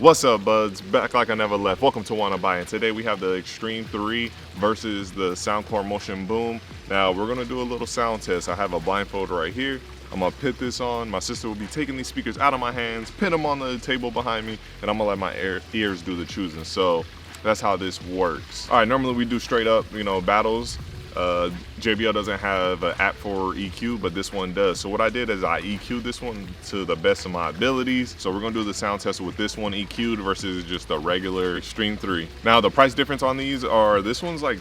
What's up, buds? Back like I never left. Welcome to Wanna Buy. And today we have the Xtreme 3 versus the Soundcore Motion Boom. Now we're gonna do a little sound test. I have a blindfold right here. I'm gonna put this on. My sister will be taking these speakers out of my hands, pin them on the table behind me, and I'm gonna let my ears do the choosing. So that's how this works. All right, normally we do straight up, battles. JBL doesn't have an app for EQ, but this one does. So what I did is I EQ'd this one to the best of my abilities. So we're gonna do the sound test with this one EQ'd versus just a regular Xtreme 3. Now the price difference on these are, this one's like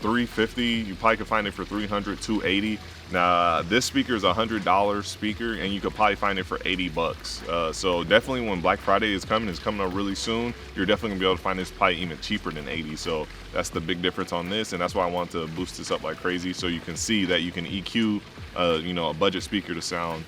$350. You probably could find it for $300, $280. Now this speaker is a $100 speaker, and you could probably find it for 80 bucks. So definitely when Black Friday is coming, it's coming up really soon, you're definitely gonna be able to find this probably even cheaper than 80. So that's the big difference on this, and that's why I want to boost this up like crazy, so you can see that you can EQ a budget speaker to sound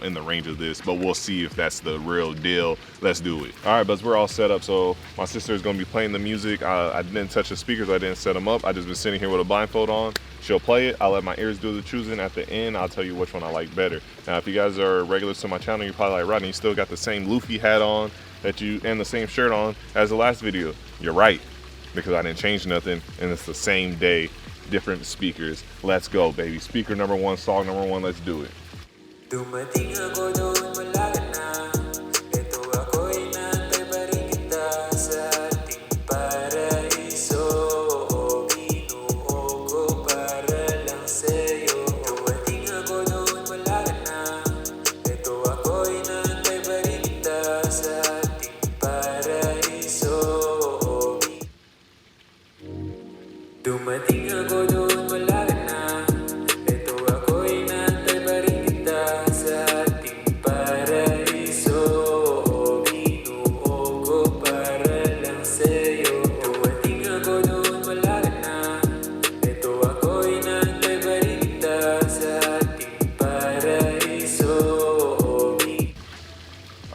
in the range of this. But we'll see if that's the real deal. Let's do it. All right, buds, we're all set up. So my sister is gonna be playing the music. I didn't touch the speakers, I didn't set them up. I just been sitting here with a blindfold on. She'll play it, I'll let my ears do the choosing. At the end, I'll tell you which one I like better. Now, if you guys are regulars to my channel, you're probably like, Rodney, you still got the same Luffy hat on and the same shirt on as the last video. You're right, because I didn't change nothing, and it's the same day, different speakers. Let's go, baby. Speaker number one, song number one, let's do it.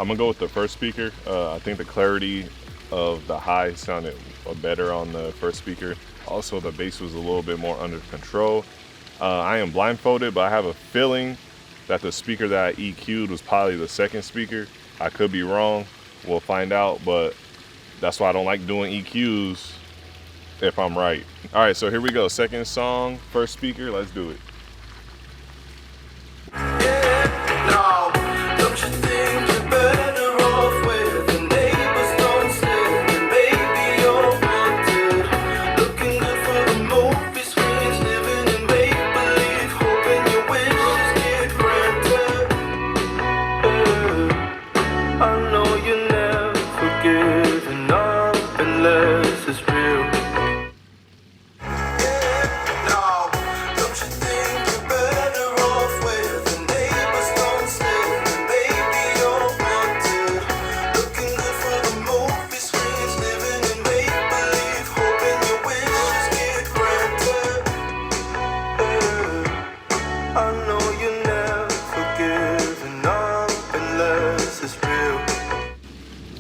I'm gonna go with the first speaker. I think the clarity of the high sounded better on the first speaker. Also, the bass was a little bit more under control. I am blindfolded, but I have a feeling that the speaker that I EQ'd was probably the second speaker. I could be wrong, we'll find out, but that's why I don't like doing EQs if I'm right. All right, so here we go. Second song, first speaker, let's do it.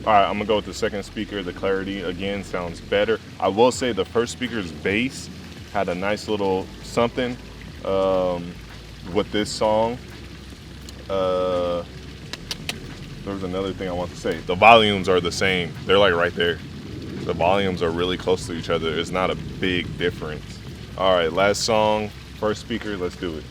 All right, I'm gonna go with the second speaker. The clarity again sounds better. I will say the first speaker's bass had a nice little something with this song. There was another thing I want to say. The volumes are the same. They're like right there. The volumes are really close to each other. It's not a big difference. All right, last song, first speaker, let's do it.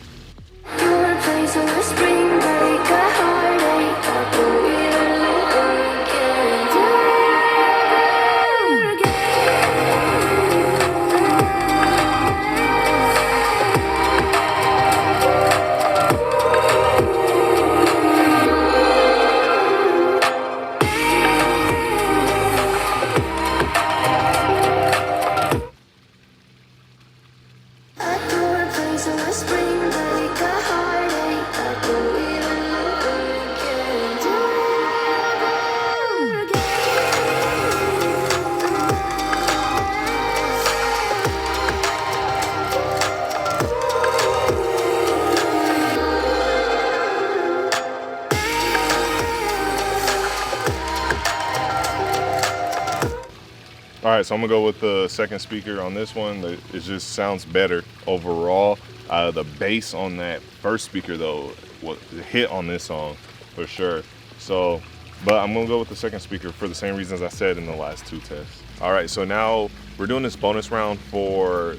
All right, so I'm gonna go with the second speaker on this one. It just sounds better overall. The bass on that first speaker though, was hit on this song for sure. So But I'm gonna go with the second speaker for the same reasons I said in the last two tests. All right, so now we're doing this bonus round for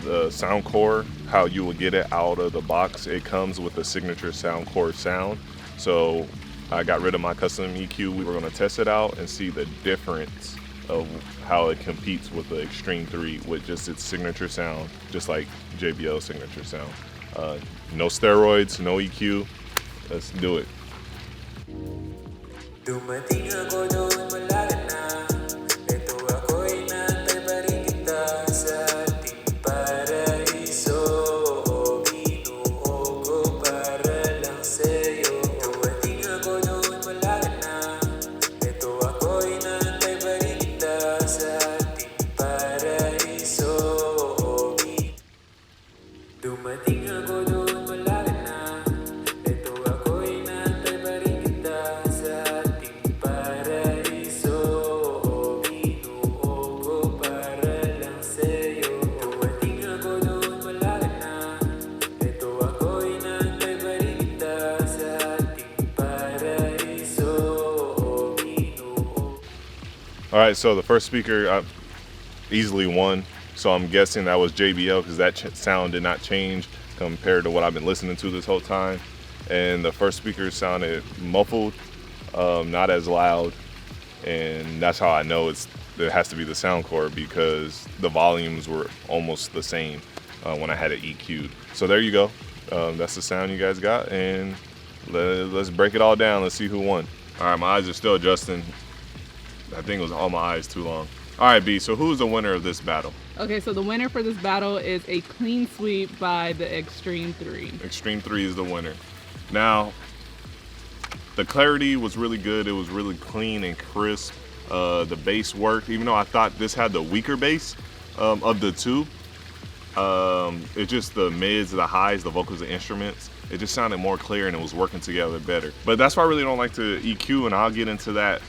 the Soundcore, how you will get it out of the box. It comes with a signature Soundcore sound. So I got rid of my custom EQ. We were gonna test it out and see the difference of how it competes with the Xtreme 3 with just its signature sound, just like JBL signature sound. No steroids, no EQ. Let's do it. Dumating ako doon malaga na. Ito ako'y nantay pa rin kita sa ating paraiso. Binuo ko para lang sa'yo. Dumating ako doon malaga na. Ito ako'y nantay pa rin kita sa ating paraiso. Dumating ako doon malaga na. Ito ako'y nantay pa rin kita sa ating paraiso. Binuo ko para lang sa'yo. Dumating ako doon malaga na. Ito ako'y nantay pa rin kita sa ating paraiso. Binuo. All right, so the first speaker I easily won. So I'm guessing that was JBL because that sound did not change compared to what I've been listening to this whole time. And the first speaker sounded muffled, not as loud. And that's how I know it has to be the Soundcore because the volumes were almost the same when I had it EQ'd. So there you go. That's the sound you guys got. And let's break it all down. Let's see who won. All right, my eyes are still adjusting. I think it was all my eyes too long. All right, B, so who's the winner of this battle? Okay, so the winner for this battle is a clean sweep by the Xtreme 3. Xtreme 3 is the winner. Now, the clarity was really good. It was really clean and crisp. The bass worked, even though I thought this had the weaker bass of the two. It's just the mids, the highs, the vocals, the instruments. It just sounded more clear and it was working together better. But that's why I really don't like to EQ, and I'll get into that,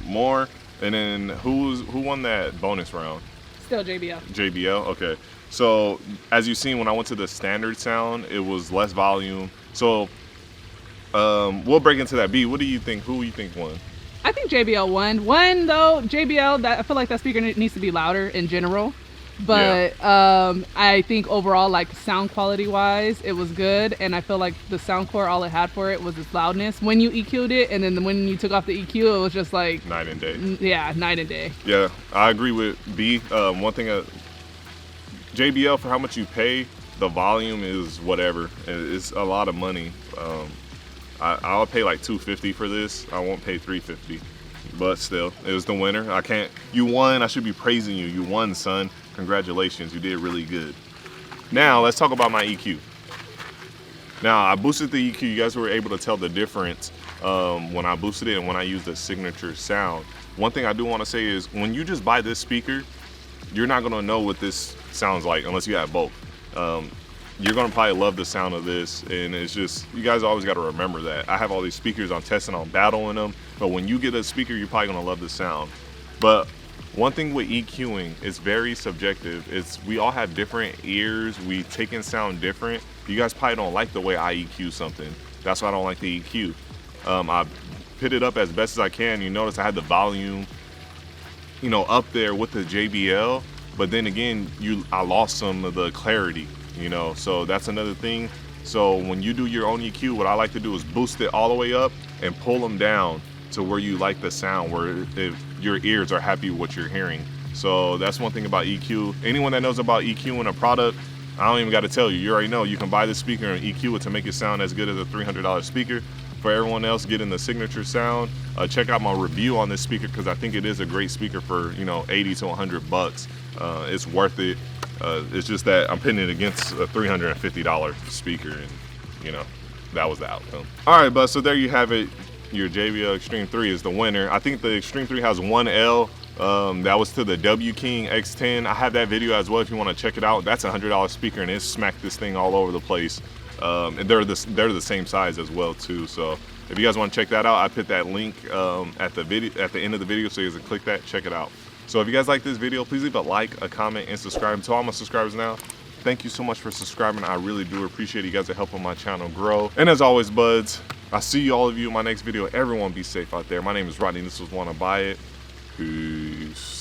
more. And then who won that bonus round? Still JBL. JBL, okay. So as you've seen, when I went to the standard sound, it was less volume. So we'll break into that. B, what do you think? Who you think won? I think JBL won. One though, JBL, I feel like that speaker needs to be louder in general. But I think overall, like sound quality wise, it was good. And I feel like the Soundcore, all it had for it was its loudness when you EQ'd it. And then when you took off the EQ, it was just like night and day. Yeah, night and day. Yeah, I agree with B. One thing, JBL, for how much you pay, the volume is whatever. It's a lot of money. I'll pay like $250 for this. I won't pay $350. But still, it was the winner. You won. I should be praising you. You won, son. Congratulations, you did really good. Now let's talk about my EQ. Now I boosted the EQ. You guys were able to tell the difference when I boosted it and when I used the signature sound. One thing I do want to say is when you just buy this speaker, you're not gonna know what this sounds like unless you have both. You're gonna probably love the sound of this, and it's just, you guys always gotta remember that. I have all these speakers, I'm testing, I'm battling them, but when you get a speaker, you're probably gonna love the sound. But one thing with EQing, it's very subjective. We all have different ears, we take in sound different. You guys probably don't like the way I EQ something. That's why I don't like the EQ. I put it up as best as I can. You notice I had the volume, up there with the JBL, but then again, I lost some of the clarity, so that's another thing. So when you do your own EQ, what I like to do is boost it all the way up and pull them down to where you like the sound, where if your ears are happy with what you're hearing. So that's one thing about EQ. Anyone that knows about EQing a product, I don't even got to tell you. You already know you can buy this speaker and EQ it to make it sound as good as a $300 speaker. For everyone else getting the signature sound, check out my review on this speaker because I think it is a great speaker for 80 to 100 bucks. It's worth it. It's just that I'm pitting it against a $350 speaker, and that was the outcome. All right, but so there you have it. Your JBL Xtreme 3 is the winner. I think the Xtreme 3 has one L. That was to the WBIcollab X10. I have that video as well if you want to check it out. That's a $100 speaker, and it smacked this thing all over the place. And they're the same size as well too. So if you guys want to check that out, I put that link at the end of the video, so you guys can click that, check it out. So if you guys like this video, please leave a like, a comment, and subscribe. To all my subscribers now, thank you so much for subscribing. I really do appreciate you guys are helping my channel grow. And as always, buds, I'll see all of you in my next video. Everyone be safe out there. My name is Rodney. This was Wanna Buy It. Peace.